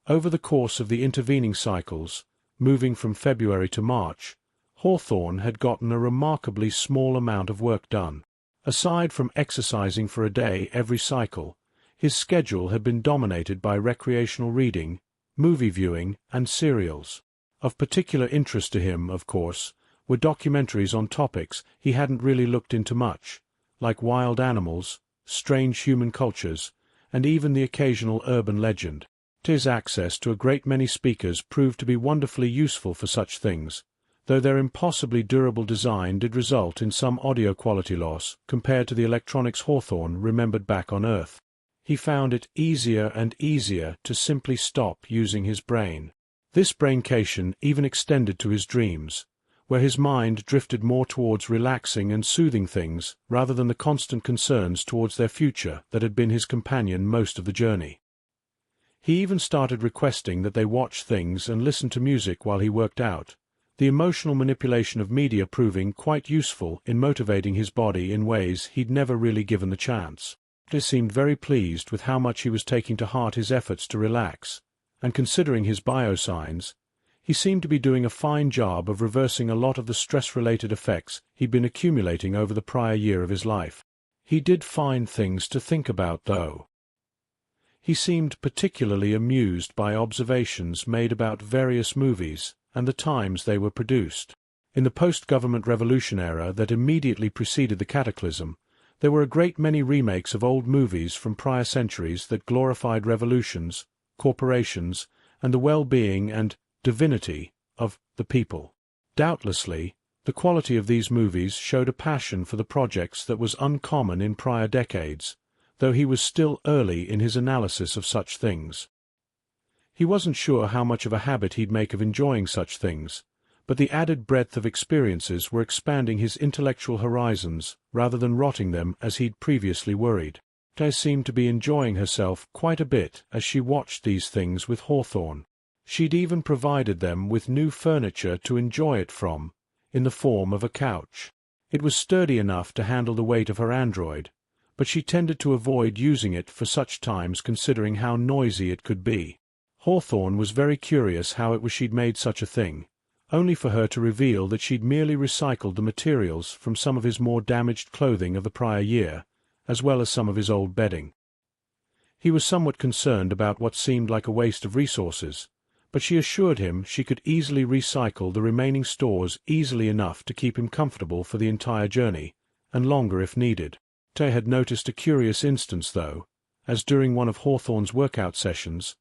Over the course of the intervening cycles, moving from February to March, Hawthorne had gotten a remarkably small amount of work done. Aside from exercising for a day every cycle, his schedule had been dominated by recreational reading, movie viewing, and serials. Of particular interest to him, of course, were documentaries on topics he hadn't really looked into much, like wild animals, strange human cultures, and even the occasional urban legend. His access to a great many speakers proved to be wonderfully useful for such things, though their impossibly durable design did result in some audio quality loss compared to the electronics Hawthorne remembered back on Earth. He found it easier and easier to simply stop using his brain. This braincation even extended to his dreams, where his mind drifted more towards relaxing and soothing things rather than the constant concerns towards their future that had been his companion most of the journey. He even started requesting that they watch things and listen to music while he worked out, the emotional manipulation of media proving quite useful in motivating his body in ways he'd never really given the chance. He seemed very pleased with how much he was taking to heart his efforts to relax, and considering his biosigns, he seemed to be doing a fine job of reversing a lot of the stress-related effects he'd been accumulating over the prior year of his life. He did find things to think about, though. He seemed particularly amused by observations made about various movies and the times they were produced. In the post-government revolution era that immediately preceded the cataclysm, there were a great many remakes of old movies from prior centuries that glorified revolutions, corporations, and the well-being and divinity of the people. Doubtlessly, the quality of these movies showed a passion for the projects that was uncommon in prior decades, though he was still early in his analysis of such things. He wasn't sure how much of a habit he'd make of enjoying such things, but the added breadth of experiences were expanding his intellectual horizons rather than rotting them as he'd previously worried. Tess seemed to be enjoying herself quite a bit as she watched these things with Hawthorne. She'd even provided them with new furniture to enjoy it from, in the form of a couch. It was sturdy enough to handle the weight of her android, but she tended to avoid using it for such times considering how noisy it could be. Hawthorne was very curious how it was she'd made such a thing, only for her to reveal that she'd merely recycled the materials from some of his more damaged clothing of the prior year, as well as some of his old bedding. He was somewhat concerned about what seemed like a waste of resources, but she assured him she could easily recycle the remaining stores easily enough to keep him comfortable for the entire journey, and longer if needed. Tay had noticed a curious instance, though, as during one of Hawthorne's workout sessions,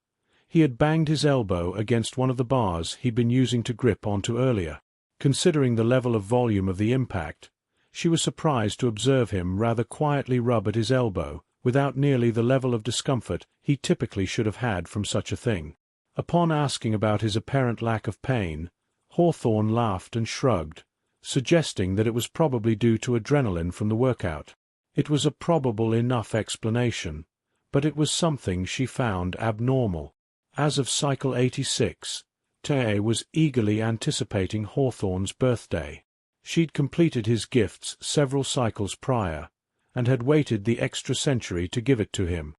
he had banged his elbow against one of the bars he'd been using to grip onto earlier. Considering the level of volume of the impact, she was surprised to observe him rather quietly rub at his elbow without nearly the level of discomfort he typically should have had from such a thing. Upon asking about his apparent lack of pain, Hawthorne laughed and shrugged, suggesting that it was probably due to adrenaline from the workout. It was a probable enough explanation, but it was something she found abnormal. As of cycle 86, Tay was eagerly anticipating Hawthorne's birthday. She'd completed his gifts several cycles prior, and had waited the extra century to give it to him.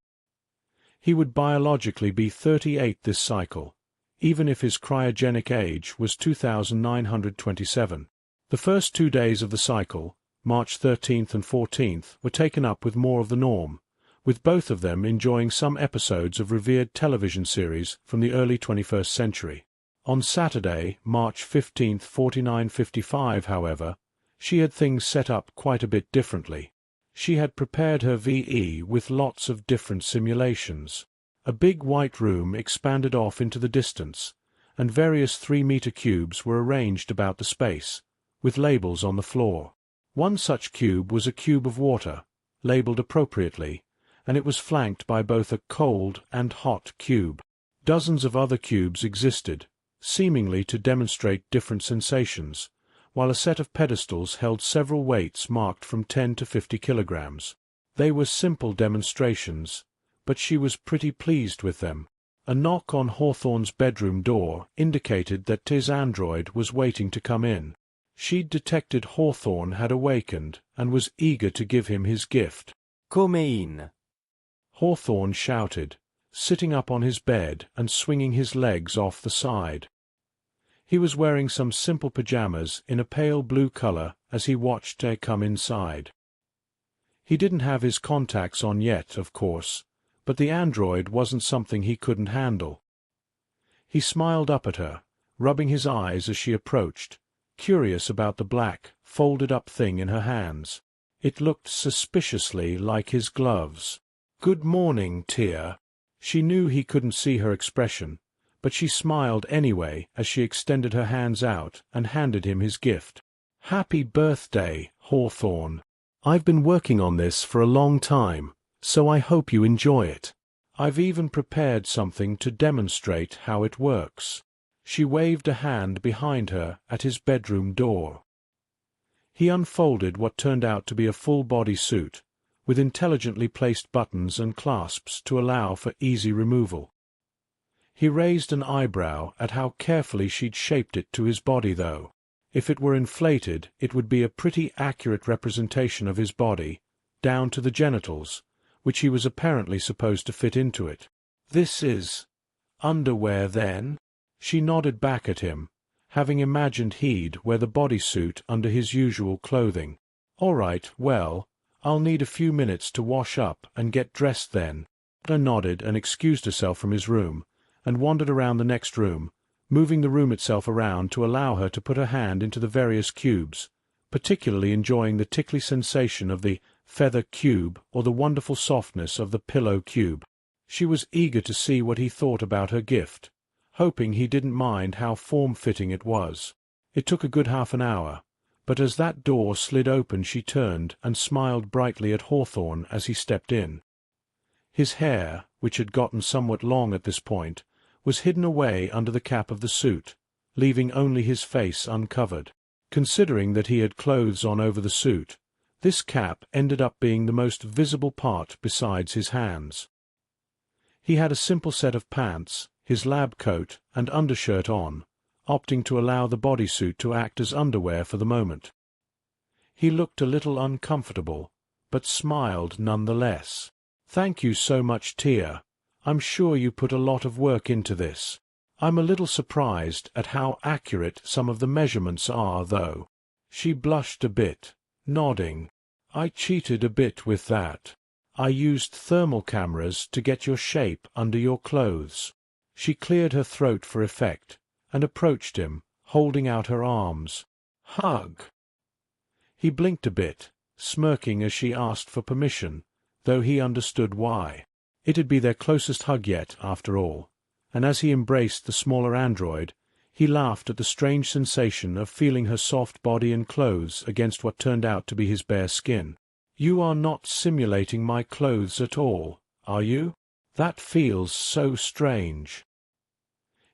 He would biologically be 38 this cycle, even if his cryogenic age was 2927. The first 2 days of the cycle, March 13th and 14th, were taken up with more of the norm, with both of them enjoying some episodes of revered television series from the early 21st century. On Saturday, March 15th, 4955, however, she had things set up quite a bit differently. She had prepared her VE with lots of different simulations. A big white room expanded off into the distance, and various 3-meter cubes were arranged about the space, with labels on the floor. One such cube was a cube of water, labeled appropriately, and it was flanked by both a cold and hot cube. Dozens of other cubes existed, seemingly to demonstrate different sensations, while a set of pedestals held several weights marked from 10 to 50 kilograms. They were simple demonstrations, but she was pretty pleased with them. A knock on Hawthorne's bedroom door indicated that his android was waiting to come in. She'd detected Hawthorne had awakened and was eager to give him his gift. Come in. Hawthorne shouted, sitting up on his bed and swinging his legs off the side. He was wearing some simple pajamas in a pale blue color as he watched her come inside. He didn't have his contacts on yet, of course, but the android wasn't something he couldn't handle. He smiled up at her, rubbing his eyes as she approached, curious about the black, folded-up thing in her hands. It looked suspiciously like his gloves. "Good morning, Tia." She knew he couldn't see her expression, but she smiled anyway as she extended her hands out and handed him his gift. "Happy birthday, Hawthorne. I've been working on this for a long time, so I hope you enjoy it. I've even prepared something to demonstrate how it works." She waved a hand behind her at his bedroom door. He unfolded what turned out to be a full-body suit, with intelligently placed buttons and clasps to allow for easy removal. He raised an eyebrow at how carefully she'd shaped it to his body, though. If it were inflated, it would be a pretty accurate representation of his body, down to the genitals, which he was apparently supposed to fit into it. "This is underwear, then?" She nodded back at him, having imagined he'd wear the bodysuit under his usual clothing. "All right, well, I'll need a few minutes to wash up and get dressed then." Anna nodded and excused herself from his room, and wandered around the next room, moving the room itself around to allow her to put her hand into the various cubes, particularly enjoying the tickly sensation of the feather cube or the wonderful softness of the pillow cube. She was eager to see what he thought about her gift, hoping he didn't mind how form-fitting it was. It took a good half an hour, but as that door slid open she turned and smiled brightly at Hawthorne as he stepped in. His hair, which had gotten somewhat long at this point, was hidden away under the cap of the suit, leaving only his face uncovered. Considering that he had clothes on over the suit, this cap ended up being the most visible part besides his hands. He had a simple set of pants, his lab coat and undershirt on, opting to allow the bodysuit to act as underwear for the moment. He looked a little uncomfortable, but smiled nonetheless. "Thank you so much, Tia. I'm sure you put a lot of work into this. I'm a little surprised at how accurate some of the measurements are, though." She blushed a bit, nodding. "I cheated a bit with that. I used thermal cameras to get your shape under your clothes." She cleared her throat for effect, and approached him, holding out her arms. "Hug." He blinked a bit, smirking as she asked for permission, though he understood why. It'd be their closest hug yet, after all, and as he embraced the smaller android, he laughed at the strange sensation of feeling her soft body and clothes against what turned out to be his bare skin. "You are not simulating my clothes at all, are you? That feels so strange."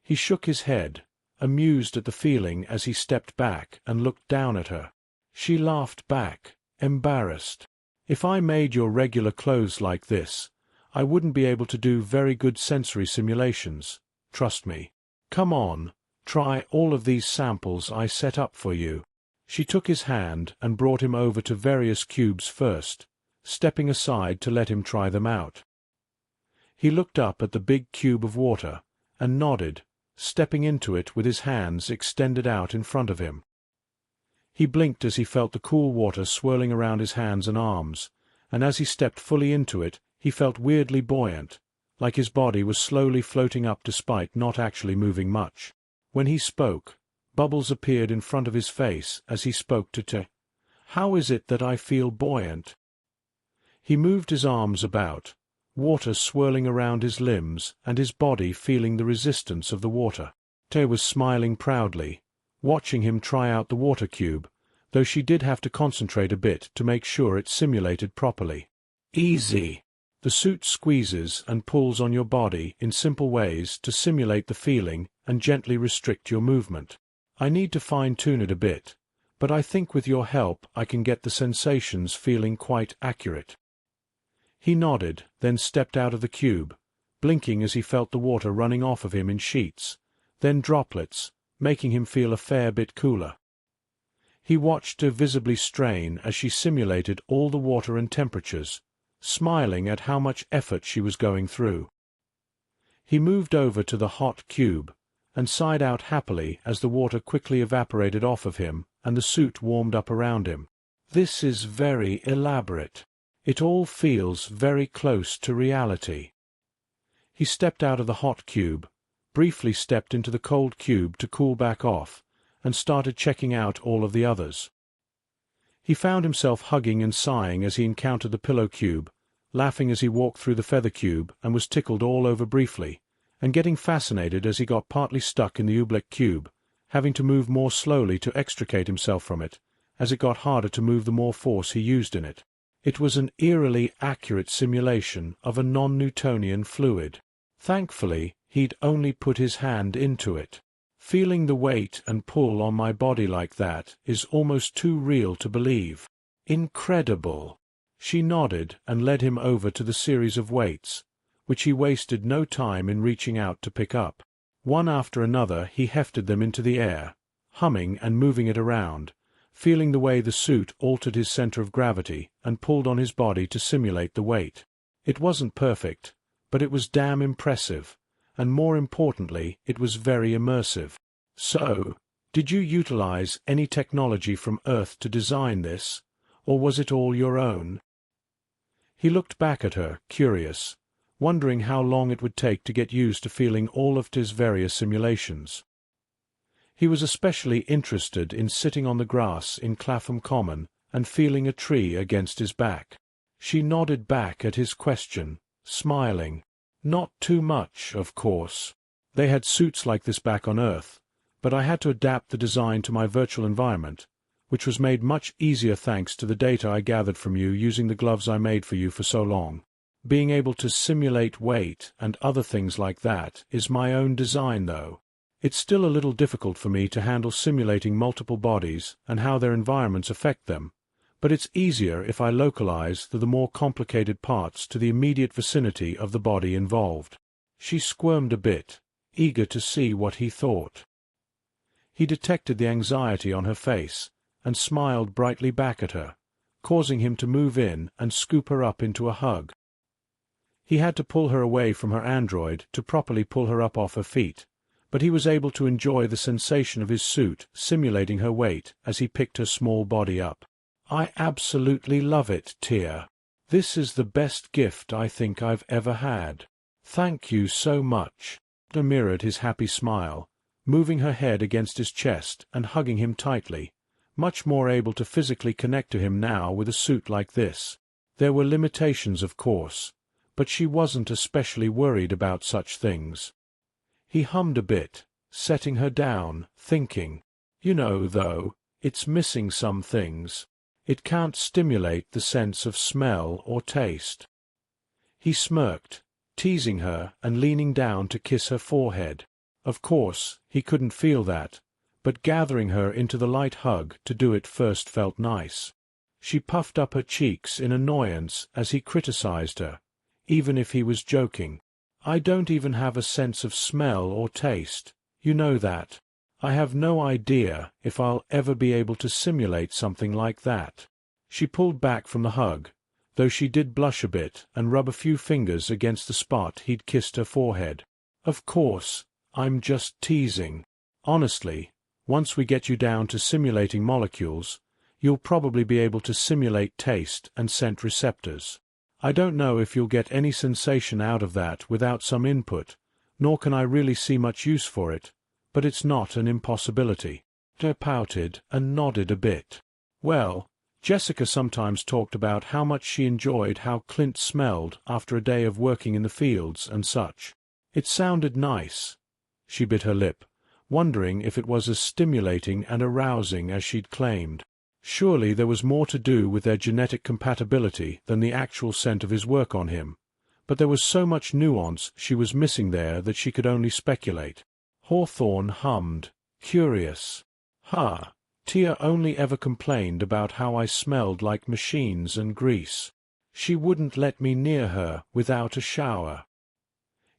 He shook his head, amused at the feeling as he stepped back and looked down at her. She laughed back, embarrassed. "If I made your regular clothes like this, I wouldn't be able to do very good sensory simulations, trust me. Come on, try all of these samples I set up for you." She took his hand and brought him over to various cubes first, stepping aside to let him try them out. He looked up at the big cube of water, and nodded, stepping into it with his hands extended out in front of him. He blinked as he felt the cool water swirling around his hands and arms, and as he stepped fully into it, he felt weirdly buoyant, like his body was slowly floating up despite not actually moving much. When he spoke, bubbles appeared in front of his face as he spoke to T. "How is it that I feel buoyant?" He moved his arms about, water swirling around his limbs and his body feeling the resistance of the water. Te was smiling proudly, watching him try out the water cube, though she did have to concentrate a bit to make sure it simulated properly. "Easy." The suit squeezes and pulls on your body in simple ways to simulate the feeling and gently restrict your movement. I need to fine-tune it a bit, but I think with your help I can get the sensations feeling quite accurate. He nodded, then stepped out of the cube, blinking as he felt the water running off of him in sheets, then droplets, making him feel a fair bit cooler. He watched her visibly strain as she simulated all the water and temperatures, smiling at how much effort she was going through. He moved over to the hot cube, and sighed out happily as the water quickly evaporated off of him and the suit warmed up around him. This is very elaborate. It all feels very close to reality. He stepped out of the hot cube, briefly stepped into the cold cube to cool back off, and started checking out all of the others. He found himself hugging and sighing as he encountered the pillow cube, laughing as he walked through the feather cube and was tickled all over briefly, and getting fascinated as he got partly stuck in the oobleck cube, having to move more slowly to extricate himself from it, as it got harder to move the more force he used in it. It was an eerily accurate simulation of a non-Newtonian fluid. Thankfully, he'd only put his hand into it. Feeling the weight and pull on my body like that is almost too real to believe. Incredible. She nodded and led him over to the series of weights, which he wasted no time in reaching out to pick up. One after another he hefted them into the air, humming and moving it around, feeling the way the suit altered his center of gravity and pulled on his body to simulate the weight. It wasn't perfect, but it was damn impressive, and more importantly, it was very immersive. So, did you utilize any technology from Earth to design this, or was it all your own? He looked back at her, curious, wondering how long it would take to get used to feeling all of his various simulations. He was especially interested in sitting on the grass in Clapham Common and feeling a tree against his back. She nodded back at his question, smiling. Not too much, of course. They had suits like this back on Earth, but I had to adapt the design to my virtual environment, which was made much easier thanks to the data I gathered from you using the gloves I made for you for so long. Being able to simulate weight and other things like that is my own design, though. It's still a little difficult for me to handle simulating multiple bodies and how their environments affect them, but it's easier if I localize the more complicated parts to the immediate vicinity of the body involved. She squirmed a bit, eager to see what he thought. He detected the anxiety on her face and smiled brightly back at her, causing him to move in and scoop her up into a hug. He had to pull her away from her android to properly pull her up off her feet, but he was able to enjoy the sensation of his suit simulating her weight as he picked her small body up. I absolutely love it, Tia. This is the best gift I think I've ever had. Thank you so much. She mirrored his happy smile, moving her head against his chest and hugging him tightly, much more able to physically connect to him now with a suit like this. There were limitations, of course, but she wasn't especially worried about such things. He hummed a bit, setting her down, thinking, you know, though, it's missing some things. It can't stimulate the sense of smell or taste. He smirked, teasing her and leaning down to kiss her forehead. Of course, he couldn't feel that, but gathering her into the light hug to do it first felt nice. She puffed up her cheeks in annoyance as he criticized her, even if he was joking. I don't even have a sense of smell or taste, you know that. I have no idea if I'll ever be able to simulate something like that. She pulled back from the hug, though she did blush a bit and rub a few fingers against the spot he'd kissed her forehead. Of course, I'm just teasing. Honestly, once we get you down to simulating molecules, you'll probably be able to simulate taste and scent receptors. I don't know if you'll get any sensation out of that without some input, nor can I really see much use for it, but it's not an impossibility. She pouted and nodded a bit. Well, Jessica sometimes talked about how much she enjoyed how Clint smelled after a day of working in the fields and such. It sounded nice. She bit her lip, wondering if it was as stimulating and arousing as she'd claimed. Surely there was more to do with their genetic compatibility than the actual scent of his work on him, but there was so much nuance she was missing there that she could only speculate. Hawthorne hummed, curious. Tia only ever complained about how I smelled like machines and grease. She wouldn't let me near her without a shower.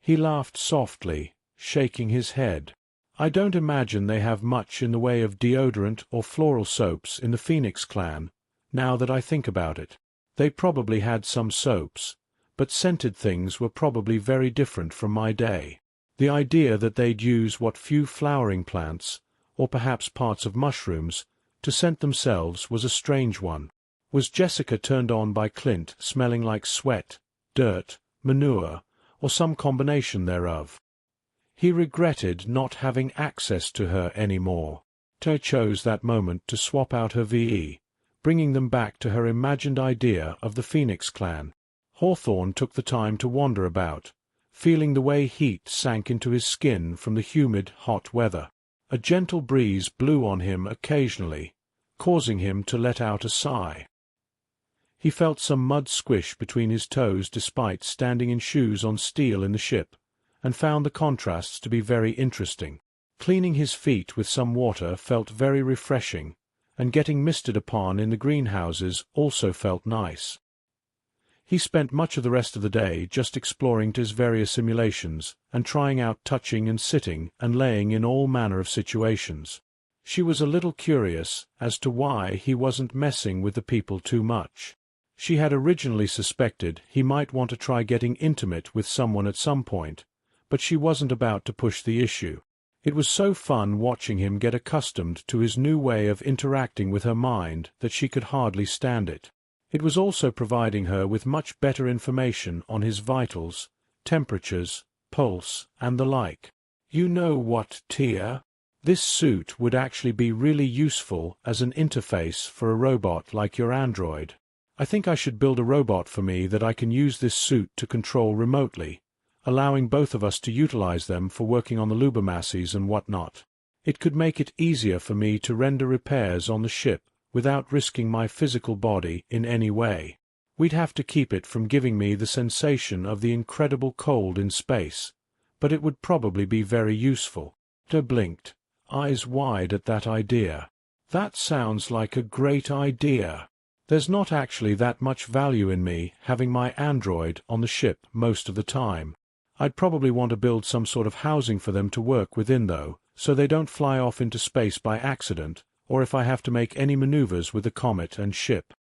He laughed softly, shaking his head. I don't imagine they have much in the way of deodorant or floral soaps in the Phoenix clan, now that I think about it. They probably had some soaps, but scented things were probably very different from my day. The idea that they'd use what few flowering plants, or perhaps parts of mushrooms, to scent themselves was a strange one. Was Jessica turned on by Clint smelling like sweat, dirt, manure, or some combination thereof? He regretted not having access to her any more. Ter chose that moment to swap out her VE, bringing them back to her imagined idea of the Phoenix clan. Hawthorne took the time to wander about, feeling the way heat sank into his skin from the humid, hot weather. A gentle breeze blew on him occasionally, causing him to let out a sigh. He felt some mud squish between his toes despite standing in shoes on steel in the ship, and found the contrasts to be very interesting. Cleaning his feet with some water felt very refreshing, and getting misted upon in the greenhouses also felt nice. He spent much of the rest of the day just exploring his various simulations and trying out touching and sitting and laying in all manner of situations. She was a little curious as to why he wasn't messing with the people too much. She had originally suspected he might want to try getting intimate with someone at some point, but she wasn't about to push the issue. It was so fun watching him get accustomed to his new way of interacting with her mind that she could hardly stand it. It was also providing her with much better information on his vitals, temperatures, pulse, and the like. You know what, Tia? This suit would actually be really useful as an interface for a robot like your android. I think I should build a robot for me that I can use this suit to control remotely, allowing both of us to utilize them for working on the lubomasses and whatnot. It could make it easier for me to render repairs on the ship without risking my physical body in any way. We'd have to keep it from giving me the sensation of the incredible cold in space, but it would probably be very useful. Ter blinked, eyes wide at that idea. That sounds like a great idea. There's not actually that much value in me having my android on the ship most of the time. I'd probably want to build some sort of housing for them to work within though, so they don't fly off into space by accident, or if I have to make any maneuvers with the comet and ship.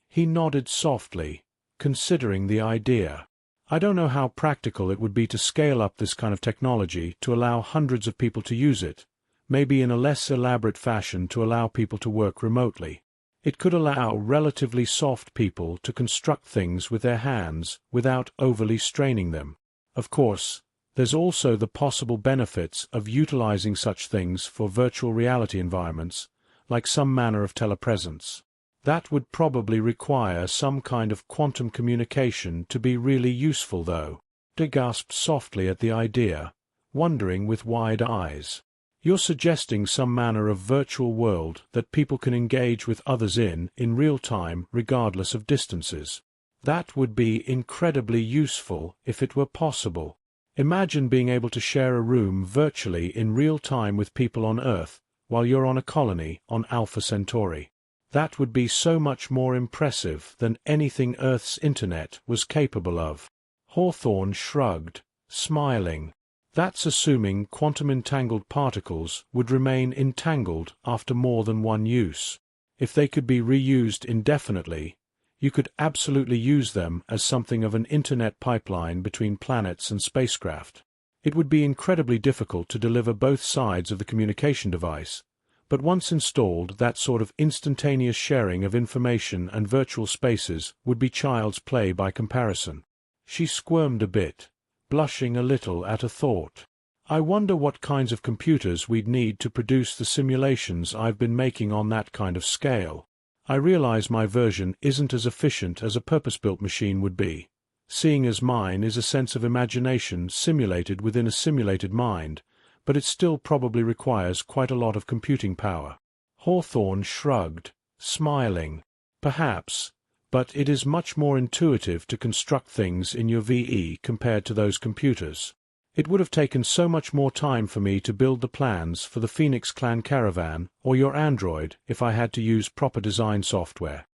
He nodded softly, considering the idea. I don't know how practical it would be to scale up this kind of technology to allow hundreds of people to use it, maybe in a less elaborate fashion to allow people to work remotely. It could allow relatively soft people to construct things with their hands without overly straining them. Of course, there's also the possible benefits of utilizing such things for virtual reality environments, like some manner of telepresence. That would probably require some kind of quantum communication to be really useful though. He gasped softly at the idea, wondering with wide eyes. You're suggesting some manner of virtual world that people can engage with others in real time regardless of distances. That would be incredibly useful if it were possible. Imagine being able to share a room virtually in real time with people on Earth while you're on a colony on Alpha Centauri. That would be so much more impressive than anything Earth's internet was capable of. Hawthorne shrugged, smiling. That's assuming quantum-entangled particles would remain entangled after more than one use. If they could be reused indefinitely, you could absolutely use them as something of an internet pipeline between planets and spacecraft. It would be incredibly difficult to deliver both sides of the communication device, but once installed, that sort of instantaneous sharing of information and virtual spaces would be child's play by comparison. She squirmed a bit, blushing a little at a thought. I wonder what kinds of computers we'd need to produce the simulations I've been making on that kind of scale. I realize my version isn't as efficient as a purpose-built machine would be, seeing as mine is a sense of imagination simulated within a simulated mind, but it still probably requires quite a lot of computing power. Hawthorne shrugged, smiling. Perhaps, but it is much more intuitive to construct things in your VE compared to those computers. It would have taken so much more time for me to build the plans for the Phoenix Clan caravan or your android if I had to use proper design software.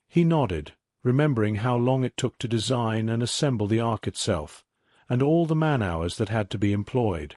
He nodded, remembering how long it took to design and assemble the Ark itself, and all the man-hours that had to be employed.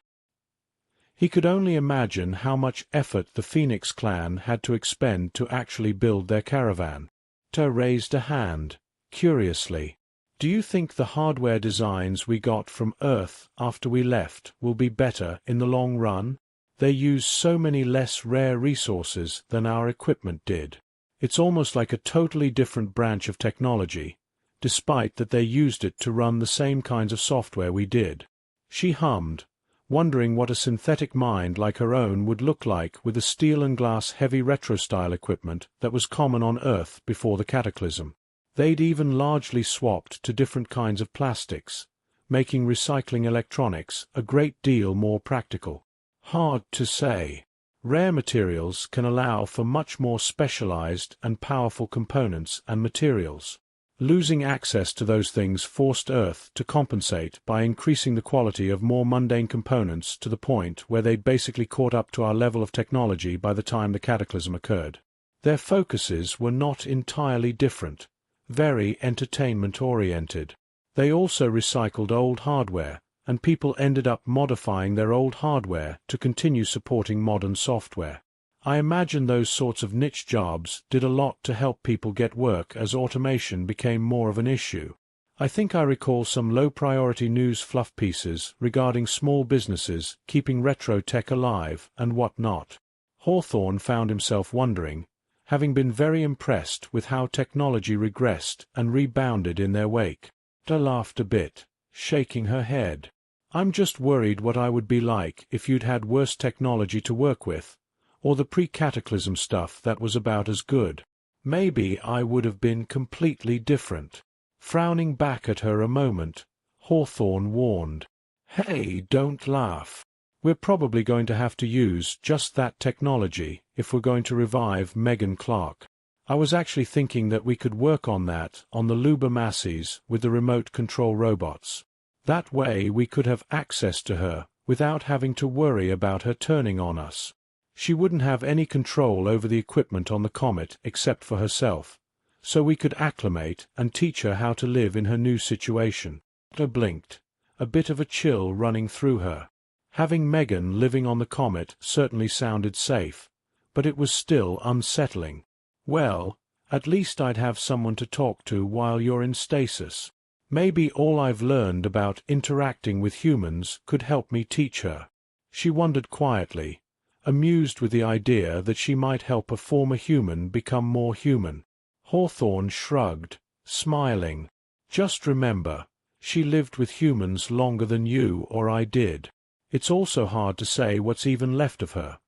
He could only imagine how much effort the Phoenix Clan had to expend to actually build their caravan. Ter raised a hand, curiously. Do you think the hardware designs we got from Earth after we left will be better in the long run? They use so many less rare resources than our equipment did. It's almost like a totally different branch of technology, despite that they used it to run the same kinds of software we did. She hummed, wondering what a synthetic mind like her own would look like with the steel and glass heavy retro-style equipment that was common on Earth before the cataclysm. They'd even largely swapped to different kinds of plastics, making recycling electronics a great deal more practical. Hard to say. Rare materials can allow for much more specialized and powerful components and materials. Losing access to those things forced Earth to compensate by increasing the quality of more mundane components to the point where they'd basically caught up to our level of technology by the time the cataclysm occurred. Their focuses were not entirely different, very entertainment-oriented. They also recycled old hardware, and people ended up modifying their old hardware to continue supporting modern software. I imagine those sorts of niche jobs did a lot to help people get work as automation became more of an issue. I think I recall some low-priority news fluff pieces regarding small businesses keeping retro tech alive and whatnot. Hawthorne found himself wondering, having been very impressed with how technology regressed and rebounded in their wake. She laughed a bit, shaking her head. I'm just worried what I would be like if you'd had worse technology to work with, or the pre-cataclysm stuff that was about as good. Maybe I would have been completely different. Frowning back at her a moment, Hawthorne warned, "Hey, don't laugh. We're probably going to have to use just that technology if we're going to revive Megan Clark. I was actually thinking that we could work on that on the Luba Masses with the remote control robots. That way we could have access to her without having to worry about her turning on us. She wouldn't have any control over the equipment on the comet except for herself, so we could acclimate and teach her how to live in her new situation." She blinked, a bit of a chill running through her. Having Megan living on the comet certainly sounded safe, but it was still unsettling. "Well, at least I'd have someone to talk to while you're in stasis. Maybe all I've learned about interacting with humans could help me teach her." She wondered quietly, amused with the idea that she might help a former human become more human. Hawthorne shrugged, smiling. "Just remember, she lived with humans longer than you or I did. It's also hard to say what's even left of her,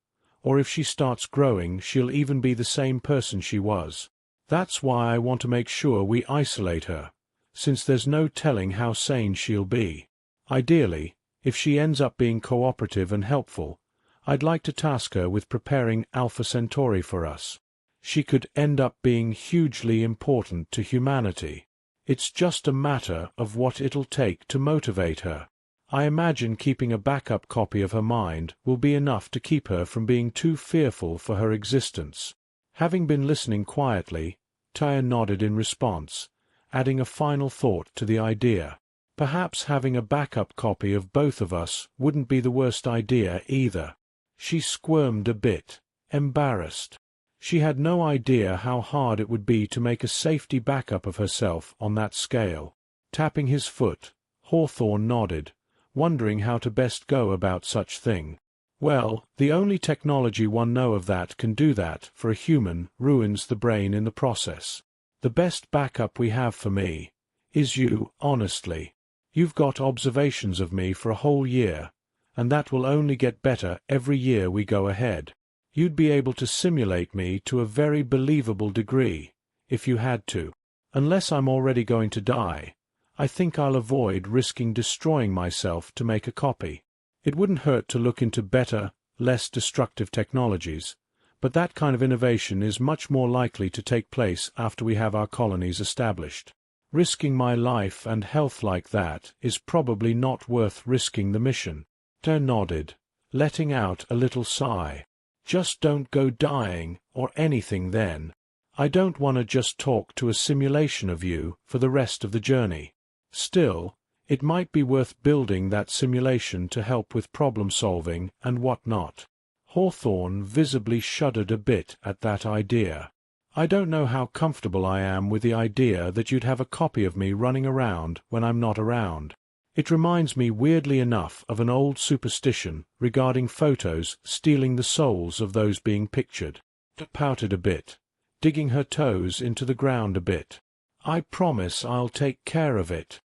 or if she starts growing she'll even be the same person she was. That's why I want to make sure we isolate her, since there's no telling how sane she'll be. Ideally, if she ends up being cooperative and helpful, I'd like to task her with preparing Alpha Centauri for us. She could end up being hugely important to humanity. It's just a matter of what it'll take to motivate her. I imagine keeping a backup copy of her mind will be enough to keep her from being too fearful for her existence." Having been listening quietly, Taya nodded in response, adding a final thought to the idea. Perhaps having a backup copy of both of us wouldn't be the worst idea either. She squirmed a bit, embarrassed. She had no idea how hard it would be to make a safety backup of herself on that scale. Tapping his foot, Hawthorne nodded, wondering how to best go about such thing. "Well, the only technology one know of that can do that for a human ruins the brain in the process. The best backup we have for me is you, honestly. You've got observations of me for a whole year, and that will only get better every year we go ahead. You'd be able to simulate me to a very believable degree, if you had to. Unless I'm already going to die, I think I'll avoid risking destroying myself to make a copy. It wouldn't hurt to look into better, less destructive technologies, but that kind of innovation is much more likely to take place after we have our colonies established. Risking my life and health like that is probably not worth risking the mission." Ter nodded, letting out a little sigh. "Just don't go dying or anything then. I don't want to just talk to a simulation of you for the rest of the journey. Still, it might be worth building that simulation to help with problem-solving and whatnot." Hawthorne visibly shuddered a bit at that idea. I don't know how comfortable I am with the idea that you'd have a copy of me running around when I'm not around. It reminds me weirdly enough of an old superstition regarding photos stealing the souls of those being pictured. She pouted a bit, digging her toes into the ground a bit. I promise I'll take care of it.